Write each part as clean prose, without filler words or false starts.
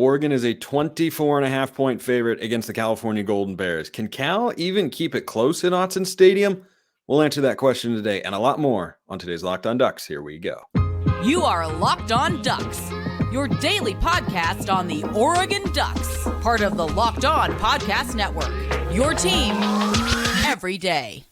Oregon is a 24.5 point favorite against the California Golden Bears. Can Cal even keep it close in Autzen Stadium? We'll answer that question today and a lot more on today's Locked On Ducks. Here we go. You are Locked On Ducks, your daily podcast on the Oregon Ducks, part of the Locked On Podcast Network, your team every day.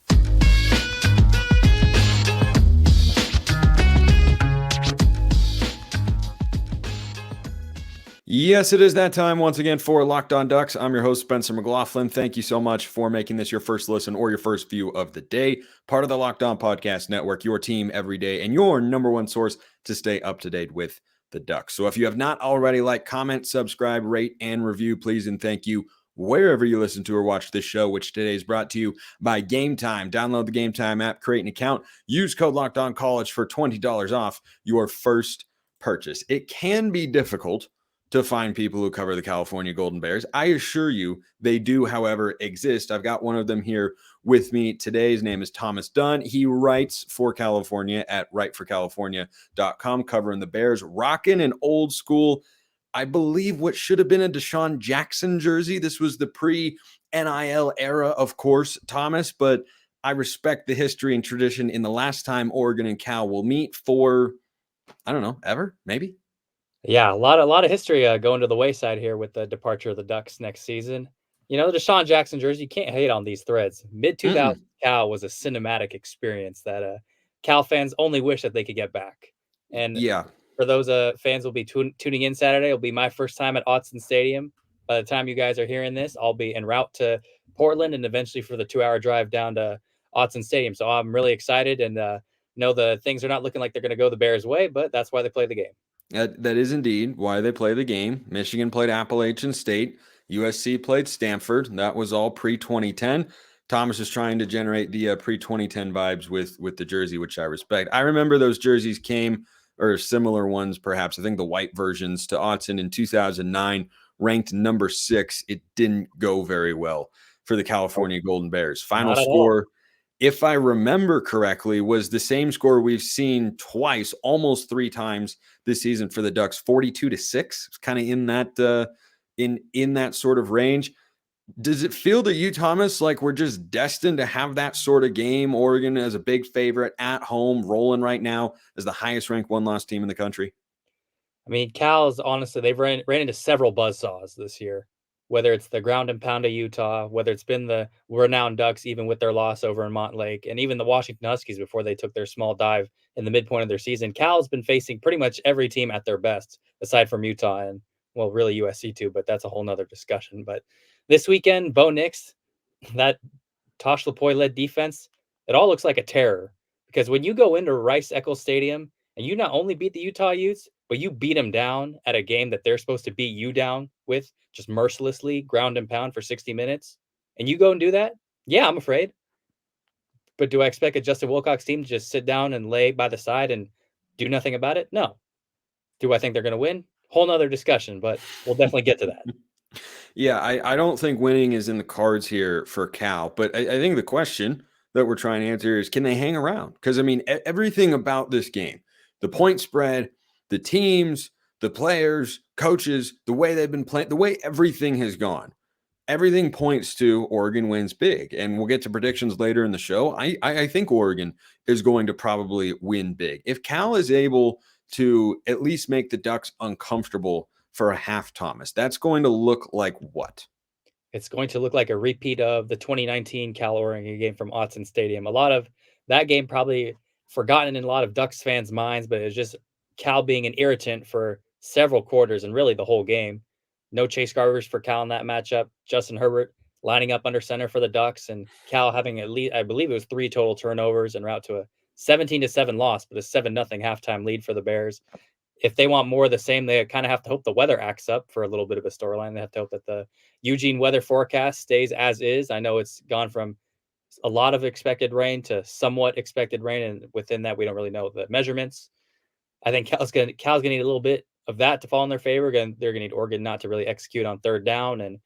Yes, it is that time once again for Locked On Ducks. I'm your host, Spencer McLaughlin. Thank you so much for making this your first listen or your first view of the day. Part of the Locked On Podcast Network, your team every day, and your number one source to stay up to date with the Ducks. So if you have not already, like, comment, subscribe, rate, and review, please, and thank you wherever you listen to or watch this show, which today is brought to you by Game Time. Download the Game Time app, create an account, use code Locked On College for $20 off your first purchase. It can be difficult to find people who cover the California Golden Bears. I assure you they do, however, exist. I've got one of them here with me today. His name is Thomas Dunn. He writes for California at writeforcalifornia.com, covering the Bears, rocking an old school, I believe what should have been a Deshaun Jackson jersey. This was the pre-NIL era, of course, Thomas, but I respect the history and tradition in the last time Oregon and Cal will meet for, I don't know, ever, maybe? Yeah, a lot of history going to the wayside here with the departure of the Ducks next season. You know, the Deshaun Jackson jersey, you can't hate on these threads. Mid-2000s Cal was a cinematic experience that Cal fans only wish that they could get back. And yeah, for those fans who will be tuning in Saturday, it'll be my first time at Autzen Stadium. By the time you guys are hearing this, I'll be en route to Portland and eventually for the 2-hour drive down to Autzen Stadium. So I'm really excited and know the things are not looking like they're going to go the Bears' way, but that's why they play the game. That is indeed why they play the game. Michigan played Appalachian State. USC played Stanford. That was all pre-2010. Thomas is trying to generate the pre-2010 vibes with the jersey, which I respect. I remember those jerseys came, or similar ones perhaps, I think the white versions, to Autzen in 2009, ranked number 6. It didn't go very well for the California Golden Bears. Final score, if I remember correctly, was the same score we've seen twice, almost 3 times this season for the Ducks, 42-6. It's kind of in that in that sort of range. Does it feel to you, Thomas, like we're just destined to have that sort of game? Oregon as a big favorite at home, rolling right now as the highest ranked one-loss team in the country. I mean, Cal's honestly, they've ran into several buzzsaws this year. Whether it's the ground and pound of Utah, whether it's been the renowned Ducks, even with their loss over in Montlake, and even the Washington Huskies before they took their small dive in the midpoint of their season, Cal's been facing pretty much every team at their best, aside from Utah and, well, really USC too, but that's a whole nother discussion. But this weekend, Bo Nix, that Tosh Lupoi-led defense, it all looks like a terror. Because when you go into Rice-Eccles Stadium and you not only beat the Utah Utes, but you beat them down at a game that they're supposed to beat you down with, just mercilessly, ground and pound for 60 minutes, and you go and do that, yeah, I'm afraid. But do I expect a Justin Wilcox team to just sit down and lay by the side and do nothing about it? No. Do I think they're going to win? Whole nother discussion, but we'll definitely get to that. Yeah, I don't think winning is in the cards here for Cal, but I think the question that we're trying to answer is, can they hang around? Because, I mean, everything about this game, the point spread, the teams, the players, coaches, the way they've been playing, the way everything has gone, everything points to Oregon wins big. And we'll get to predictions later in the show. I think Oregon is going to probably win big. If Cal is able to at least make the Ducks uncomfortable for a half, Thomas, that's going to look like what? It's going to look like a repeat of the 2019 Cal-Oregon game from Autzen Stadium. A lot of that game probably forgotten in a lot of Ducks fans' minds, but it's just Cal being an irritant for several quarters and really the whole game. No Chase Garbers for Cal in that matchup. Justin Herbert lining up under center for the Ducks, and Cal having at least, I believe it was 3 total turnovers en route to a 17-7 loss, but a 7-0 halftime lead for the Bears. If they want more of the same, they kind of have to hope the weather acts up for a little bit of a storyline. They have to hope that the Eugene weather forecast stays as is. I know it's gone from a lot of expected rain to somewhat expected rain, and within that, we don't really know the measurements. I think Cal's gonna need a little bit of that to fall in their favor. Again, they're gonna need Oregon not to really execute on third down, and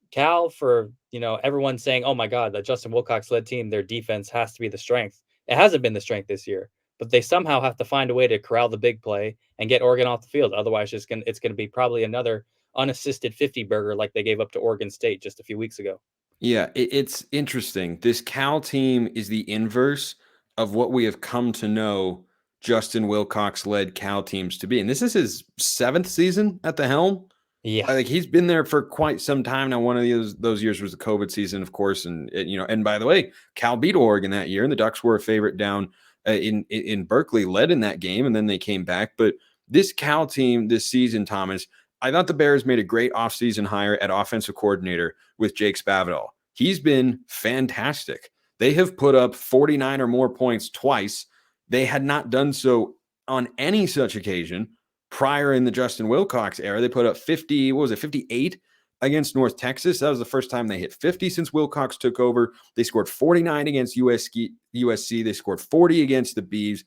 Cal, for everyone saying, "Oh my God, the Justin Wilcox led team, their defense has to be the strength." It hasn't been the strength this year, but they somehow have to find a way to corral the big play and get Oregon off the field. Otherwise, it's gonna be probably another unassisted 50 burger like they gave up to Oregon State just a few weeks ago. Yeah, it's interesting. This Cal team is the inverse of what we have come to know Justin Wilcox led Cal teams to be. And this is his 7th season at the helm. Yeah. I think he's been there for quite some time now. One of those years was the COVID season, of course, and and by the way, Cal beat Oregon that year, and the Ducks were a favorite down in Berkeley, led in that game, and then they came back. But this Cal team this season, Thomas, I thought the Bears made a great offseason hire at offensive coordinator with Jake Spavital. He's been fantastic. They have put up 49 or more points twice. They had not done so on any such occasion prior in the Justin Wilcox era. They put up 58 against North Texas. That was the first time they hit 50 since Wilcox took over. They scored 49 against USC. They scored 40 against the Beavs.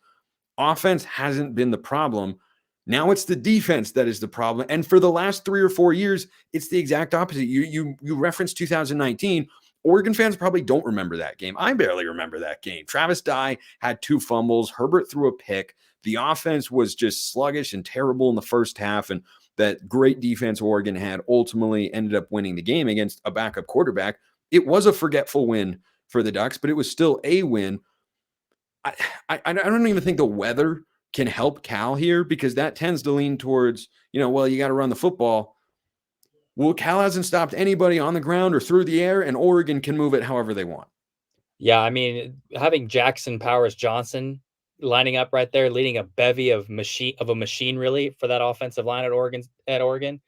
Offense hasn't been the problem. Now it's the defense that is the problem. And for the last 3 or 4 years, it's the exact opposite. You referenced 2019. Oregon fans probably don't remember that game. I barely remember that game. Travis Dye had 2 fumbles. Herbert threw a pick. The offense was just sluggish and terrible in the first half. And that great defense Oregon had ultimately ended up winning the game against a backup quarterback. It was a forgetful win for the Ducks, but it was still a win. I don't even think the weather can help Cal here, because that tends to lean towards, well, you got to run the football. Well, Cal hasn't stopped anybody on the ground or through the air, and Oregon can move it however they want. Yeah, I mean, having Jackson Powers Johnson lining up right there, leading a bevy of a machine really for that offensive line at Oregon,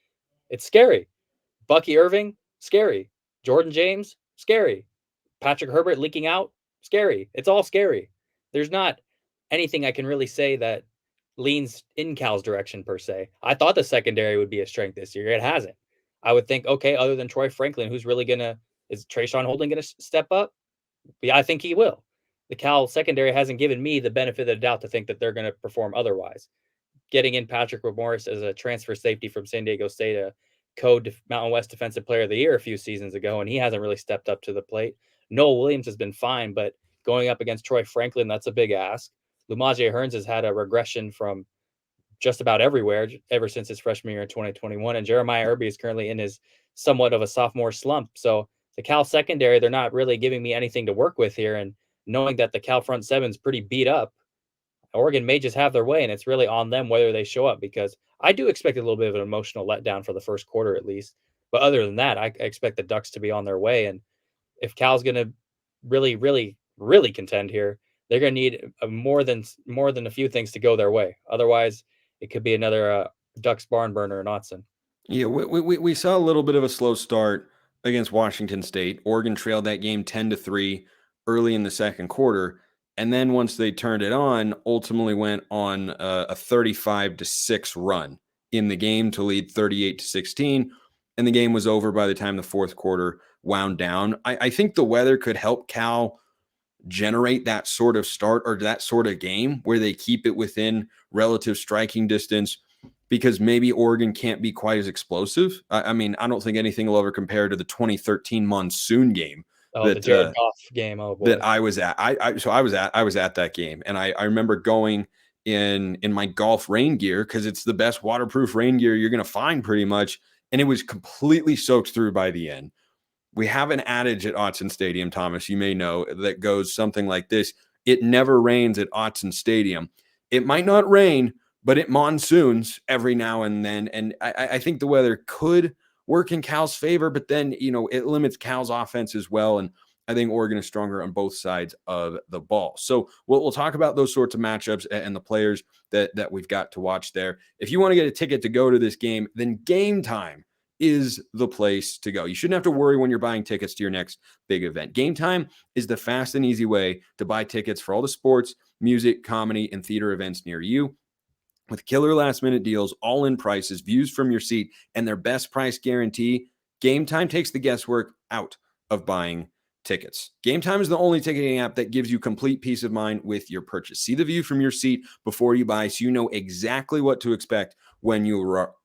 it's scary. Bucky Irving, scary. Jordan James, scary. Patrick Herbert leaking out, scary. It's all scary. There's not anything I can really say that leans in Cal's direction per se. I thought the secondary would be a strength this year. It hasn't. I would think, okay, other than Troy Franklin, is Trayshawn Holden going to step up? Yeah, I think he will. The Cal secondary hasn't given me the benefit of the doubt to think that they're going to perform otherwise. Getting in Patrick Morris as a transfer safety from San Diego State, a Mountain West Defensive Player of the Year a few seasons ago, and he hasn't really stepped up to the plate. Noel Williams has been fine, but going up against Troy Franklin, that's a big ask. Lumaje Hearns has had a regression from just about everywhere ever since his freshman year in 2021. And Jeremiah Irby is currently in his somewhat of a sophomore slump. So the Cal secondary, they're not really giving me anything to work with here. And knowing that the Cal front seven's pretty beat up, Oregon may just have their way, and it's really on them whether they show up, because I do expect a little bit of an emotional letdown for the first quarter at least. But other than that, I expect the Ducks to be on their way. And if Cal's going to really, really, really contend here, they're going to need more than a few things to go their way. Otherwise, it could be another Ducks barn burner in Autzen. Yeah, we saw a little bit of a slow start against Washington State. Oregon trailed that game 10-3 early in the second quarter. And then once they turned it on, ultimately went on a 35-6 run in the game to lead 38-16. And the game was over by the time the fourth quarter wound down. I think the weather could help Cal generate that sort of start or that sort of game where they keep it within relative striking distance, because maybe Oregon can't be quite as explosive. I mean, I don't think anything will ever compare to the 2013 monsoon game. The Jared Goff game. Oh boy. That I was at. I was at that game, and I remember going in my golf rain gear, because it's the best waterproof rain gear you're going to find pretty much, and it was completely soaked through by the end. We have an adage at Autzen Stadium, Thomas, you may know, that goes something like this: it never rains at Autzen Stadium. It might not rain, but it monsoons every now and then. And I think the weather could work in Cal's favor, but then, it limits Cal's offense as well. And I think Oregon is stronger on both sides of the ball. So we'll talk about those sorts of matchups and the players that we've got to watch there. If you want to get a ticket to go to this game, then Game Time is the place to go. You shouldn't have to worry when you're buying tickets to your next big event. Game Time is the fast and easy way to buy tickets for all the sports, music, comedy, and theater events near you. With killer last-minute deals, all-in prices, views from your seat, and their best price guarantee, Game Time takes the guesswork out of buying tickets. Game Time is the only ticketing app that gives you complete peace of mind with your purchase. See the view from your seat before you buy, so you know exactly what to expect when you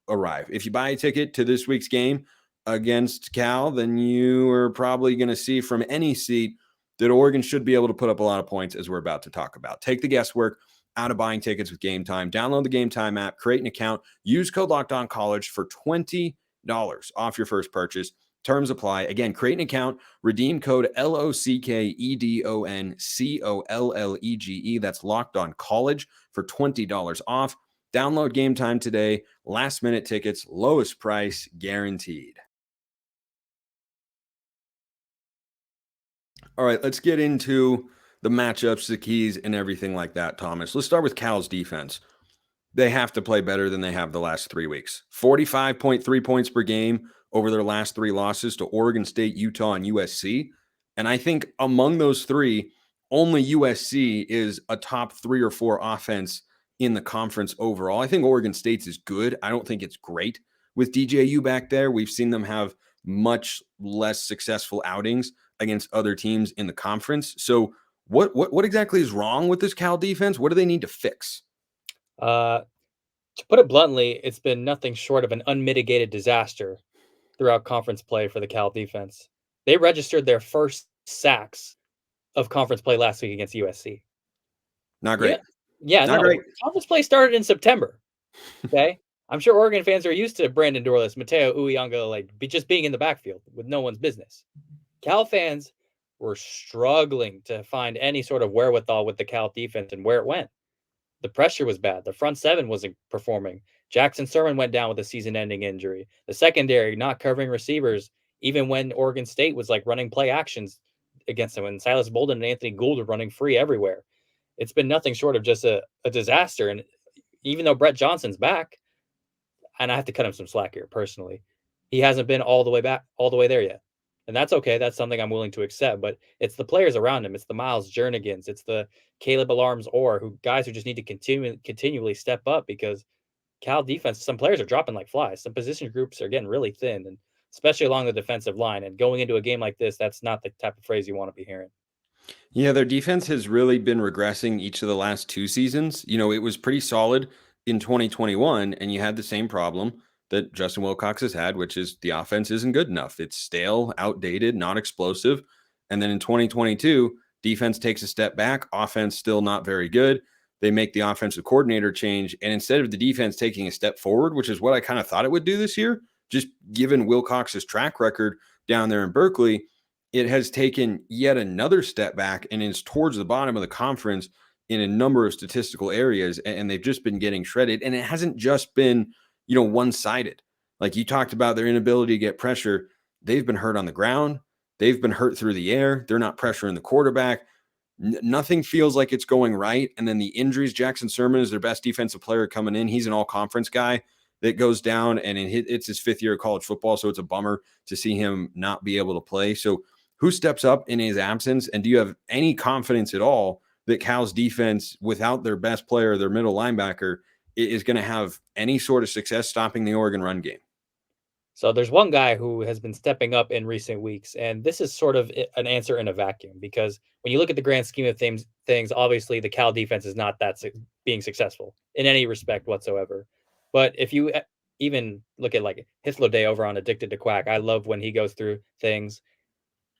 arrive. If you buy a ticket to this week's game against Cal, then you are probably going to see from any seat that Oregon should be able to put up a lot of points, as we're about to talk about. Take the guesswork out of buying tickets with Game Time. Download the Game Time app, create an account, use code LOCKEDONCollege for $20 off your first purchase. Terms apply. Again, create an account, redeem code LOCKEDONCOLLEGE. That's Locked On College for $20 off. Download Game Time today. Last minute tickets, lowest price guaranteed. All right, let's get into the matchups, the keys, and everything like that, Thomas. Let's start with Cal's defense. They have to play better than they have the last 3 weeks. 45.3 points per game over their last 3 losses to Oregon State, Utah, and USC. And I think among those 3, only USC is a top 3 or 4 offense in the conference overall. I think Oregon State's is good. I don't think it's great. With DJU back there, we've seen them have much less successful outings against other teams in the conference. So what exactly is wrong with this Cal defense? What do they need to fix? To put it bluntly, it's been nothing short of an unmitigated disaster throughout conference play for the Cal defense. They registered their first sacks of conference play last week against USC. Not great. Yeah, Not no. great. Conference play started in September. Okay. I'm sure Oregon fans are used to Brandon Dorless, Mateo Uyanga, just being in the backfield with no one's business. Cal fans were struggling to find any sort of wherewithal with the Cal defense and where it went. The pressure was bad. The front seven wasn't performing. Jackson Sermon went down with a season-ending injury. The secondary not covering receivers, even when Oregon State was running play actions against them, and Silas Bolden and Anthony Gould are running free everywhere. It's been nothing short of just a disaster. And even though Brett Johnson's back, and I have to cut him some slack here personally, he hasn't been all the way there yet. And that's okay. That's something I'm willing to accept. But it's the players around him. It's the Miles Jernigans. It's the Caleb Alarms Orr, guys who just need to continually step up, because Cal defense, some players are dropping like flies. Some position groups are getting really thin, and especially along the defensive line. And going into a game like this, that's not the type of phrase you want to be hearing. Yeah, their defense has really been regressing each of the last 2 seasons. It was pretty solid in 2021, and you had the same problem that Justin Wilcox has had, which is the offense isn't good enough. It's stale, outdated, not explosive. And then in 2022, defense takes a step back, offense still not very good. They make the offensive coordinator change, and instead of the defense taking a step forward, which is what I kind of thought it would do this year, just given Wilcox's track record down there in Berkeley, it has taken yet another step back and is towards the bottom of the conference in a number of statistical areas, and they've just been getting shredded. And it hasn't just been, one-sided. Like you talked about their inability to get pressure. They've been hurt on the ground. They've been hurt through the air. They're not pressuring the quarterback. Nothing feels like it's going right. And then the injuries, Jackson Sermon is their best defensive player coming in. He's an all-conference guy that goes down, and it's his 5th year of college football, so it's a bummer to see him not be able to play. So who steps up in his absence? And do you have any confidence at all that Cal's defense, without their best player, their middle linebacker, is going to have any sort of success stopping the Oregon run game? So there's one guy who has been stepping up in recent weeks, and this is sort of an answer in a vacuum, because when you look at the grand scheme of things, obviously the Cal defense is not being successful in any respect whatsoever. But if you even look at Hithlo Day over on Addicted to Quack, I love when he goes through things.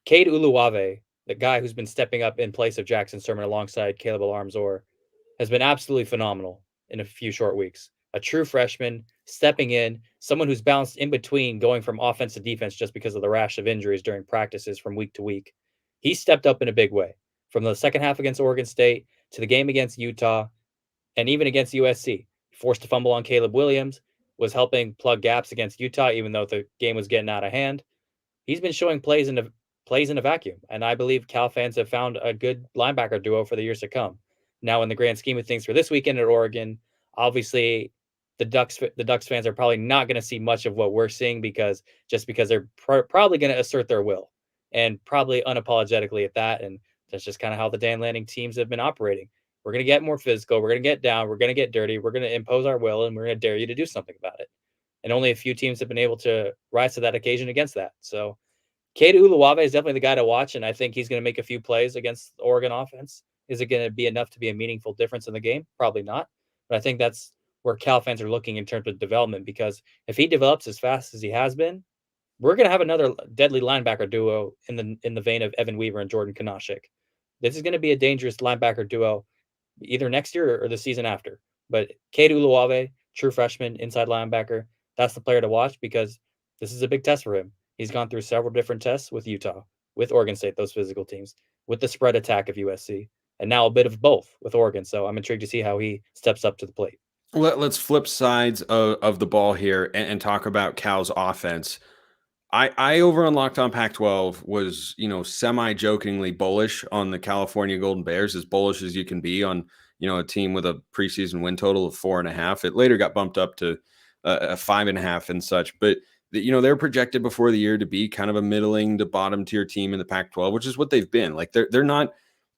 Cade Uluwave, the guy who's been stepping up in place of Jackson Sermon alongside Caleb Alarms Orr, has been absolutely phenomenal in a few short weeks. A true freshman stepping in, someone who's bounced in between going from offense to defense just because of the rash of injuries during practices from week to week. He stepped up in a big way from the second half against Oregon State to the game against Utah and even against USC. Forced to fumble on Caleb Williams, was helping plug gaps against Utah, even though the game was getting out of hand. He's been showing plays in a vacuum, and I believe Cal fans have found a good linebacker duo for the years to come. Now, in the grand scheme of things for this weekend at Oregon, obviously the Ducks fans are probably not going to see much of what we're seeing, because they're probably going to assert their will, and probably unapologetically at that. And that's just kind of how the Dan Lanning teams have been operating. We're going to get more physical. We're going to get down. We're going to get dirty. We're going to impose our will, and we're going to dare you to do something about it. And only a few teams have been able to rise to that occasion against that. So Cade Uluwave is definitely the guy to watch, and I think he's going to make a few plays against the Oregon offense. Is it going to be enough to be a meaningful difference in the game? Probably not. But I think that's where Cal fans are looking in terms of development, because if he develops as fast as he has been, we're going to have another deadly linebacker duo in the vein of Evan Weaver and Jordan Kanashik. This is going to be a dangerous linebacker duo either next year or the season after. But Cade Uluwave, true freshman, inside linebacker, that's the player to watch, because This is a big test for him. He's gone through several different tests with Utah, with Oregon State, those physical teams, with the spread attack of USC, and now a bit of both with Oregon. So I'm intrigued to see how he steps up to the plate. Let's flip sides of the ball here and talk about Cal's offense. I over on Locked On Pac-12 was, semi-jokingly bullish on the California Golden Bears, as bullish as you can be on, a team with a preseason win total of 4.5. It later got bumped up to a 5.5 and such, but they're projected before the year to be kind of a middling to bottom tier team in the Pac-12, which is what they've been. Like they're not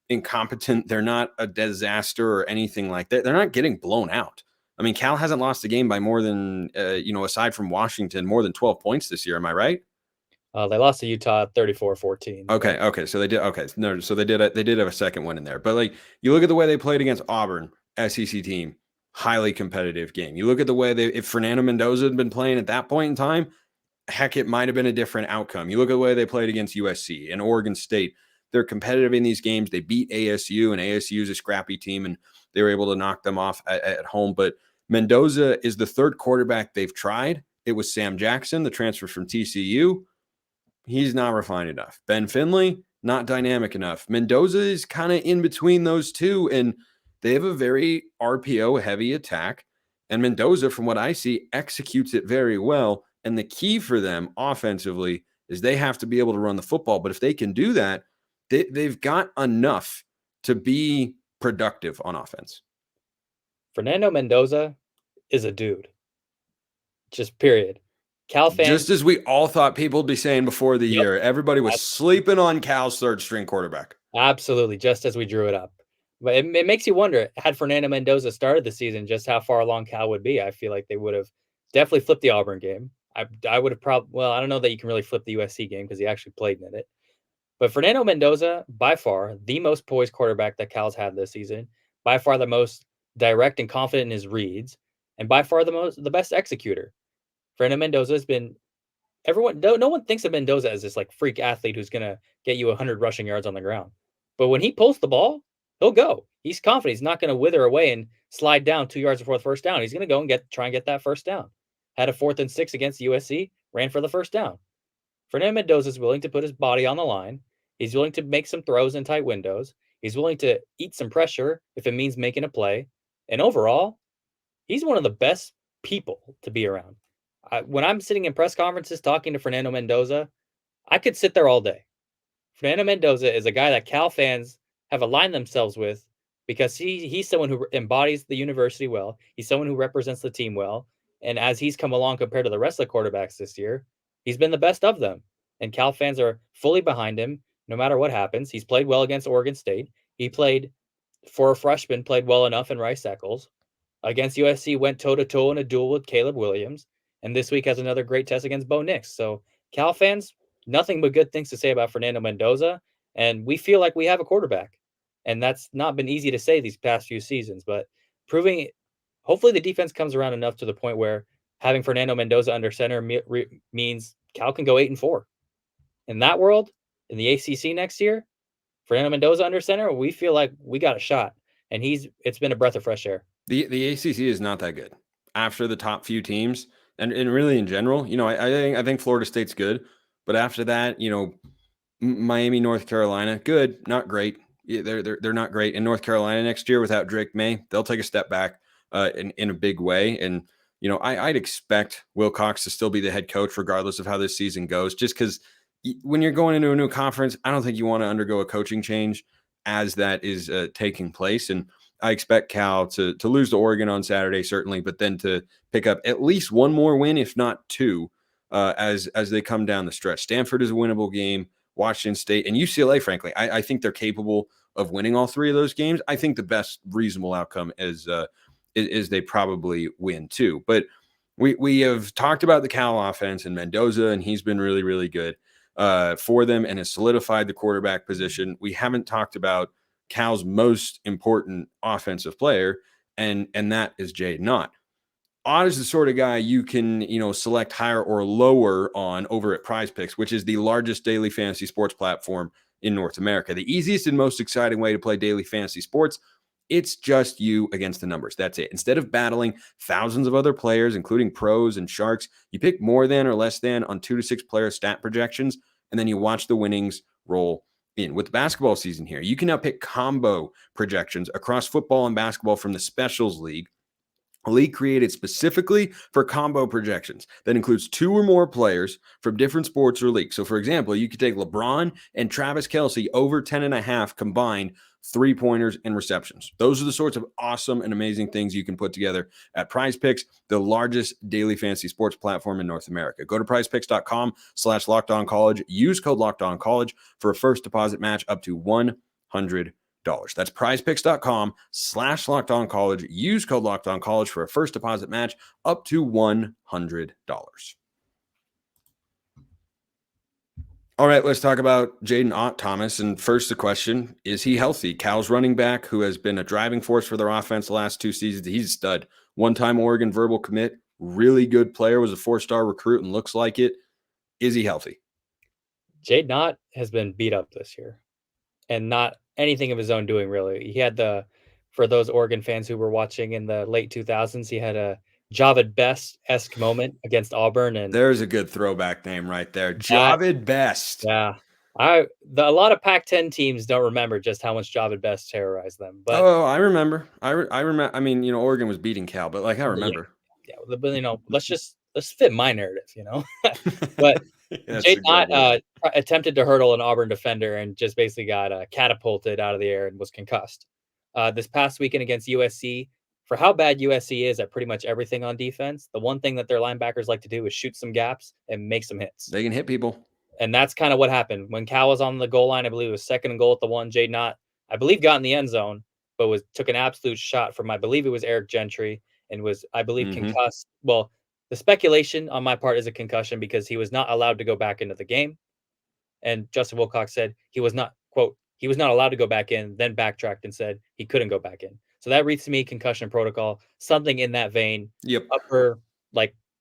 incompetent, they're not a disaster or anything like that. They're not getting blown out. I mean, Cal hasn't lost a game by more than, aside from Washington, more than 12 points this year. Am I right? They lost to Utah 34-14. Okay. So they did. Okay. No, so they did have a second win in there. But like, you look at the way they played against Auburn, SEC team, highly competitive game. You look at the way if Fernando Mendoza had been playing at that point in time, heck, it might have been a different outcome. You look at the way they played against USC and Oregon State. They're competitive in these games. They beat ASU, and ASU is a scrappy team, and they were able to knock them off at home. But Mendoza is the third quarterback they've tried. It was Sam Jackson, the transfer from TCU. He's not refined enough. Ben Finley, not dynamic enough. Mendoza is kind of in between those two, and they have a very RPO-heavy attack. And Mendoza, from what I see, executes it very well. And the key for them offensively is they have to be able to run the football. But if they can do that, they've got enough to be productive on offense. Fernando Mendoza is a dude. Just period. Cal fans, just as we all thought people would be saying before the year, everybody was sleeping on Cal's third string quarterback. Absolutely, just as we drew it up. But it makes you wonder, had Fernando Mendoza started the season, just how far along Cal would be. I feel like they would have definitely flipped the Auburn game. I would have probably, I don't know that you can really flip the USC game because he actually played in it. But Fernando Mendoza, by far, the most poised quarterback that Cal's had this season, by far the most direct and confident in his reads, and by far the best executor. Fernando Mendoza has been no one thinks of Mendoza as this like freak athlete who's going to get you 100 rushing yards on the ground. But when he pulls the ball, he'll go. He's confident. He's not going to wither away and slide down 2 yards before the first down. He's going to go and try and get that first down. Had a 4th and 6 against USC, ran for the first down. Fernando Mendoza is willing to put his body on the line. He's willing to make some throws in tight windows. He's willing to eat some pressure if it means making a play. And overall, he's one of the best people to be around. When I'm sitting in press conferences talking to Fernando Mendoza, I could sit there all day. Fernando Mendoza is a guy that Cal fans have aligned themselves with because he's someone who embodies the university well. He's someone who represents the team well. And as he's come along compared to the rest of the quarterbacks this year, he's been the best of them. And Cal fans are fully behind him no matter what happens. He's played well against Oregon State. He played, for a freshman, played well enough in Rice Eccles. Against USC, went toe-to-toe in a duel with Caleb Williams. And this week has another great test against Bo Nix. So Cal fans, nothing but good things to say about Fernando Mendoza. And we feel like we have a quarterback. And that's not been easy to say these past few seasons. But hopefully the defense comes around enough to the point where having Fernando Mendoza under center means Cal can go 8-4. In that world, in the ACC next year, Fernando Mendoza under center, we feel like we got a shot. And it's been a breath of fresh air. The ACC is not that good. After the top few teams, and really in general, I think Florida State's good, but after that, Miami, North Carolina, good, not great. They're not great. In North Carolina next year without Drake May, they'll take a step back in a big way. And I'd expect Wilcox to still be the head coach regardless of how this season goes, just because when you're going into a new conference, I don't think you want to undergo a coaching change as that is taking place. And I expect Cal to lose to Oregon on Saturday, certainly, but then to pick up at least one more win, if not two, as they come down the stretch. Stanford is a winnable game. Washington State and UCLA, frankly, I think they're capable of winning all three of those games. I think the best reasonable outcome is they probably win too. But we have talked about the Cal offense and Mendoza, and he's been really, really good for them and has solidified the quarterback position. We haven't talked about Cal's most important offensive player, and that is Jaden Ott. Ott is the sort of guy you can, select higher or lower on over at Prize Picks, which is the largest daily fantasy sports platform in North America. The easiest and most exciting way to play daily fantasy sports It's just you against the numbers. That's it. Instead of battling thousands of other players, including pros and sharks, you pick more than or less than on 2 to 6 player stat projections, and then you watch the winnings roll in. With the basketball season here, you can now pick combo projections across football and basketball from the Specials League, a league created specifically for combo projections that includes 2 or more players from different sports or leagues. So, for example, you could take LeBron and Travis Kelce over 10.5 combined 3-pointers and receptions. Those are the sorts of awesome and amazing things you can put together at PrizePicks, the largest daily fantasy sports platform in North America. Go to prizepicks.com/lockedoncollege. Use code LockedOnCollege for a first deposit match up to $100. That's prizepicks.com/lockedoncollege. Use code LockedOnCollege for a first deposit match up to $100. All right, let's talk about Jaden Ott, Thomas. And first, the question, is he healthy? Cal's running back, who has been a driving force for their offense the last 2 seasons. He's a stud. One-time Oregon verbal commit. Really good player. Was a 4-star recruit and looks like it. Is he healthy? Jaden Ott has been beat up this year. And not anything of his own doing, really. He had for those Oregon fans who were watching in the late 2000s, he had a Javid Best-esque moment against Auburn. And there's a good throwback name right there. Javid Best. Yeah. A lot of Pac-10 teams don't remember just how much Javid Best terrorized them. But I remember. I remember. I mean, Oregon was beating Cal, but I remember. Yeah, but let's fit my narrative, But Jaden Ott attempted to hurdle an Auburn defender and just basically got catapulted out of the air and was concussed. This past weekend against USC, for how bad USC is at pretty much everything on defense, the one thing that their linebackers like to do is shoot some gaps and make some hits. They can hit people. And that's kind of what happened. When Cal was on the goal line, I believe it was 2nd and goal at the 1, Jaden Ott, I believe, got in the end zone, but took an absolute shot from, I believe it was Eric Gentry, and was, I believe, concussed. Well, the speculation on my part is a concussion because he was not allowed to go back into the game. And Justin Wilcox said he was not, quote, he was not allowed to go back in, then backtracked and said he couldn't go back in. So that reads to me concussion protocol, something in that vein. Yep. Upper,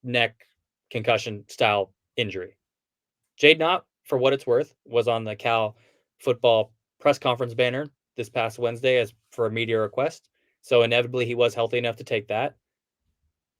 neck concussion style injury. Jaden Ott, for what it's worth, was on the Cal football press conference banner this past Wednesday as for a media request. So inevitably he was healthy enough to take that.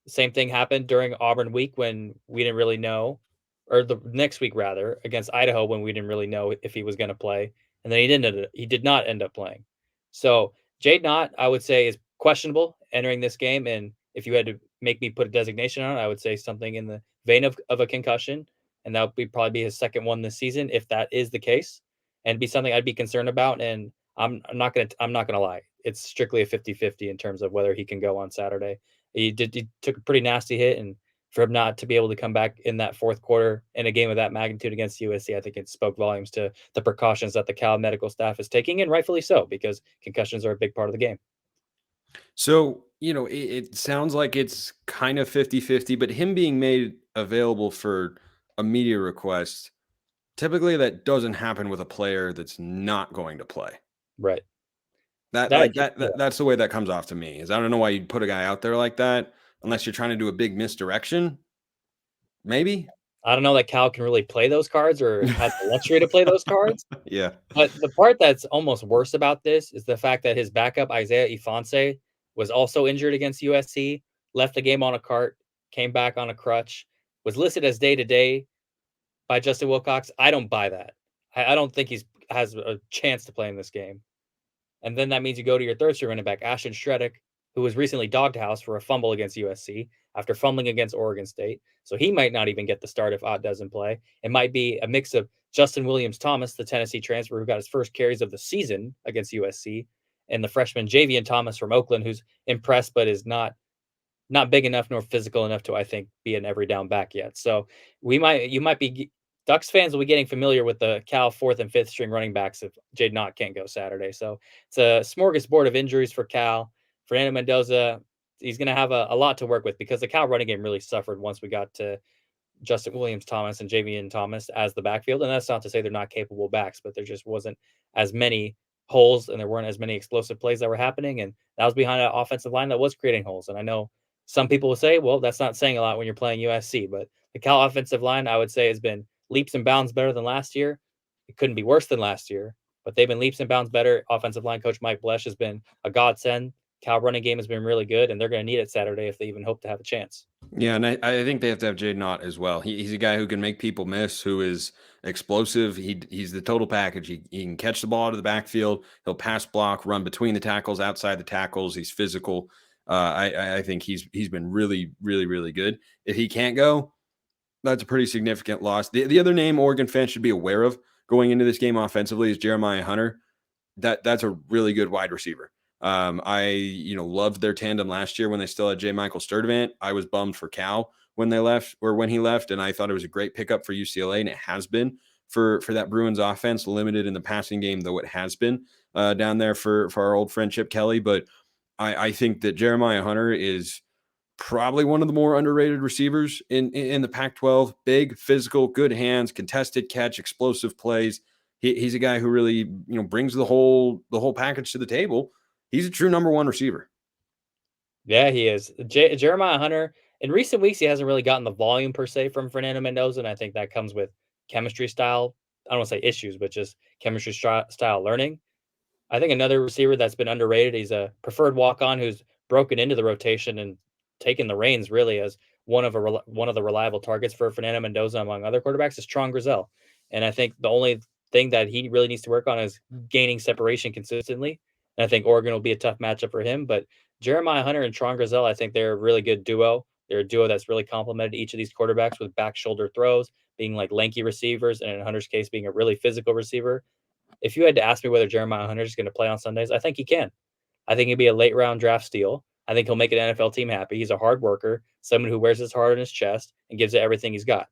Same thing happened during Auburn week when we didn't really know, or the next week rather, against Idaho when we didn't really know if he was going to play. And then he did not end up playing. So Jaden Ott, I would say, is questionable entering this game. And if you had to make me put a designation on it, I would say something in the vein of a concussion. And that would probably be his second one this season, if that is the case, and be something I'd be concerned about. And I'm not gonna lie, it's strictly a 50-50 in terms of whether he can go on Saturday. He took a pretty nasty hit, and for him not to be able to come back in that fourth quarter in a game of that magnitude against USC, I think it spoke volumes to the precautions that the Cal medical staff is taking, and rightfully so, because concussions are a big part of the game. So, it sounds like it's kind of 50-50, but him being made available for a media request, typically that doesn't happen with a player that's not going to play. Right. That's the way that comes off to me. Is I don't know why you'd put a guy out there like that unless you're trying to do a big misdirection. Maybe. I don't know that Cal can really play those cards or has the luxury to play those cards. Yeah. But the part that's almost worse about this is the fact that his backup, Isaiah Ifanse, was also injured against USC, left the game on a cart, came back on a crutch, was listed as day-to-day by Justin Wilcox. I don't buy that. I don't think he has a chance to play in this game. And then that means you go to your third-string running back, Ashton Stredick, who was recently doghoused for a fumble against USC after fumbling against Oregon State. So he might not even get the start if Ott doesn't play. It might be a mix of Justin Williams-Thomas, the Tennessee transfer who got his first carries of the season against USC, and the freshman Javian Thomas from Oakland, who's impressed but is not big enough nor physical enough to, I think, be an every down back yet. So Ducks fans will be getting familiar with the Cal 4th and 5th string running backs if Jaden Ott can't go Saturday. So it's a smorgasbord of injuries for Cal. Fernando Mendoza, he's going to have a lot to work with because the Cal running game really suffered once we got to Justin Williams-Thomas and Javian Thomas as the backfield. And that's not to say they're not capable backs, but there just wasn't as many holes and there weren't as many explosive plays that were happening. And that was behind an offensive line that was creating holes. And I know some people will say, well, that's not saying a lot when you're playing USC, but the Cal offensive line, I would say, has been leaps and bounds better than last year. It couldn't be worse than last year. but they've been leaps and bounds better. Offensive line coach Mike Blesh has been a godsend. Cal running game has been really good, and they're going to need it Saturday if they even hope to have a chance. Yeah, and I think they have to have Jay Knott as well. He's a guy who can make people miss, who is explosive. He's the total package. He can catch the ball out of the backfield. He'll pass block, run between the tackles, outside the tackles. He's physical. I think he's been really, really, really good. If he can't go, that's a pretty significant loss. The other name Oregon fans should be aware of going into this game offensively is Jeremiah Hunter. That's a really good wide receiver. I loved their tandem last year when they still had J. Michael Sturdivant. I was bummed for Cal when he left, and I thought it was a great pickup for UCLA, and it has been for that Bruins offense, limited in the passing game, though it has been down there for our old friend Chip Kelly. But I think that Jeremiah Hunter is probably one of the more underrated receivers in the Pac-12. Big, physical, good hands, contested catch, explosive plays. He's a guy who really brings the whole package to the table. He's a true number one receiver. Yeah, he is. Jeremiah Hunter, in recent weeks, he hasn't really gotten the volume per se from Fernando Mendoza, and I think that comes with chemistry style. I don't want to say issues, but just chemistry style learning. I think another receiver that's been underrated, he's a preferred walk-on who's broken into the rotation and taken the reins really as one of the reliable targets for Fernando Mendoza among other quarterbacks is Tron Grizel. And I think the only thing that he really needs to work on is gaining separation consistently. And I think Oregon will be a tough matchup for him. But Jeremiah Hunter and Tron Grizel, I think they're a really good duo. They're a duo that's really complemented each of these quarterbacks with back shoulder throws, being like lanky receivers, and in Hunter's case, being a really physical receiver. If you had to ask me whether Jeremiah Hunter is going to play on Sundays, I think he can. I think he'd be a late round draft steal. I think he'll make an NFL team happy. He's a hard worker, someone who wears his heart on his chest and gives it everything he's got.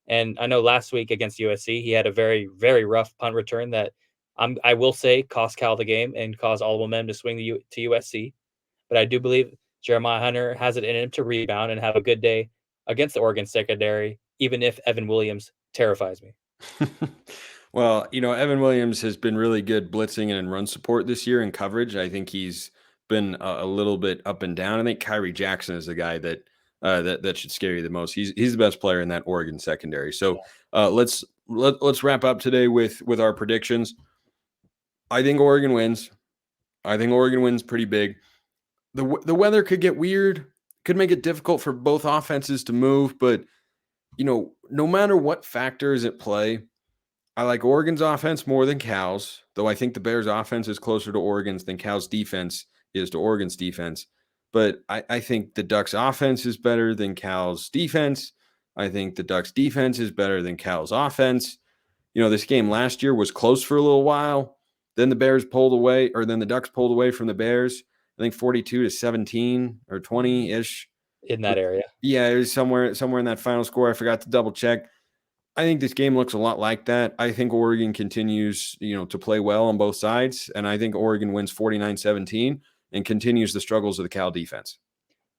And I know last week against USC, he had a very, very rough punt return that I will say cost Cal the game and caused all the momentum to swing to USC. But I do believe Jeremiah Hunter has it in him to rebound and have a good day against the Oregon secondary, even if Evan Williams terrifies me. Well, Evan Williams has been really good blitzing and in run support this year in coverage. I think he's been a little bit up and down. I think Kyrie Jackson is the guy that should scare you the most. He's the best player in that Oregon secondary. So let's wrap up today with our predictions. I think Oregon wins. I think Oregon wins pretty big. The weather could get weird, could make it difficult for both offenses to move, but no matter what factor is at play, I like Oregon's offense more than Cal's, though I think the Bears' offense is closer to Oregon's than Cal's defense is to Oregon's defense. But I think the Ducks' offense is better than Cal's defense. I think the Ducks' defense is better than Cal's offense. This game last year was close for a little while. Then the Ducks pulled away from the Bears. I think 42-17 or 20-ish. In that area. Yeah, it was somewhere in that final score. I forgot to double check. I think this game looks a lot like that. I think Oregon continues, to play well on both sides, and I think Oregon wins 49-17 and continues the struggles of the Cal defense.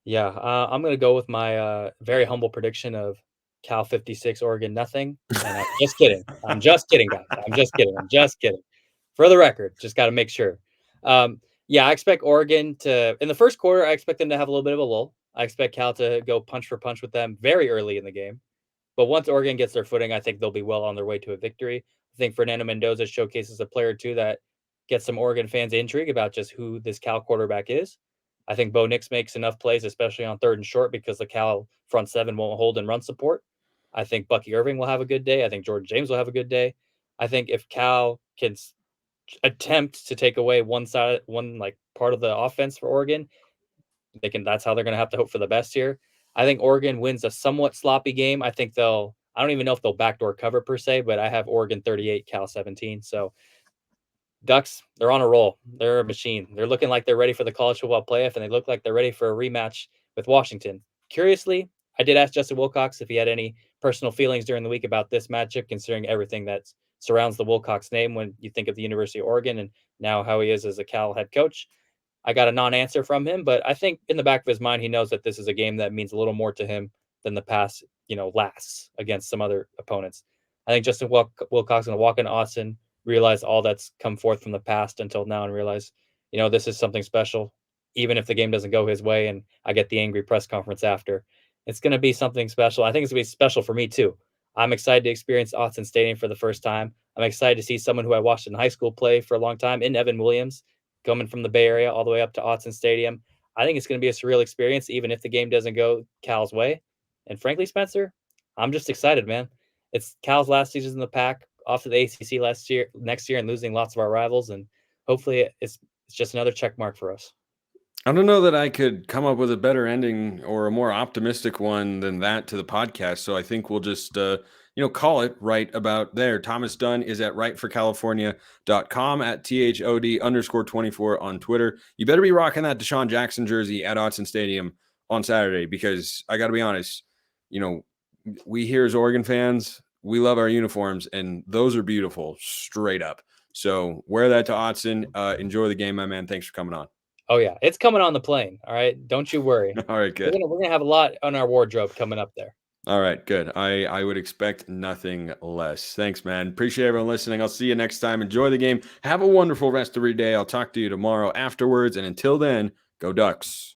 Yeah, I'm going to go with my very humble prediction of Cal 56, Oregon nothing. And I'm just kidding. I'm just kidding, guys. I'm just kidding. For the record, just got to make sure. Yeah, I expect Oregon to, in the first quarter, I expect them to have a little bit of a lull. I expect Cal to go punch for punch with them very early in the game. But once Oregon gets their footing, I think they'll be well on their way to a victory. I think Fernando Mendoza showcases a player, too, that gets some Oregon fans intrigue about just who this Cal quarterback is. I think Bo Nix makes enough plays, especially on third and short, because the Cal front seven won't hold and run support. I think Bucky Irving will have a good day. I think Jordan James will have a good day. I think if Cal can attempt to take away one part of the offense for Oregon, that's how they're going to have to hope for the best here. I think Oregon wins a somewhat sloppy game. I don't even know if they'll backdoor cover per se, but I have Oregon 38, Cal 17. So Ducks, they're on a roll. They're a machine. They're looking like they're ready for the college football playoff, and they look like they're ready for a rematch with Washington. Curiously, I did ask Justin Wilcox if he had any personal feelings during the week about this matchup, considering everything that surrounds the Wilcox name when you think of the University of Oregon and now how he is as a Cal head coach. I got a non-answer from him, but I think in the back of his mind, he knows that this is a game that means a little more to him than the past, lasts against some other opponents. I think Justin Wilcox is going to walk into Austin, realize all that's come forth from the past until now, and realize, this is something special. Even if the game doesn't go his way and I get the angry press conference after, it's going to be something special. I think it's going to be special for me too. I'm excited to experience Austin Stadium for the first time. I'm excited to see someone who I watched in high school play for a long time in Evan Williams, coming from the Bay Area all the way up to Autzen Stadium. I think it's going to be a surreal experience, even if the game doesn't go Cal's way. And frankly, Spencer, I'm just excited, man. It's Cal's last season in the Pac, off to the ACC next year, and losing lots of our rivals. And hopefully, it's just another check mark for us. I don't know that I could come up with a better ending or a more optimistic one than that to the podcast. So I think we'll just, call it right about there. Thomas Dunn is at rightforcalifornia.com, at THOD_24 on Twitter. You better be rocking that Deshaun Jackson jersey at Autzen Stadium on Saturday, because I got to be honest, we here as Oregon fans, we love our uniforms, and those are beautiful straight up. So wear that to Autzen. Enjoy the game, my man. Thanks for coming on. Oh, yeah. It's coming on the plane. All right. Don't you worry. All right, good. We're gonna have a lot on our wardrobe coming up there. All right, good. I would expect nothing less. Thanks, man. Appreciate everyone listening. I'll see you next time. Enjoy the game. Have a wonderful rest of your day. I'll talk to you tomorrow afterwards. And until then, go Ducks.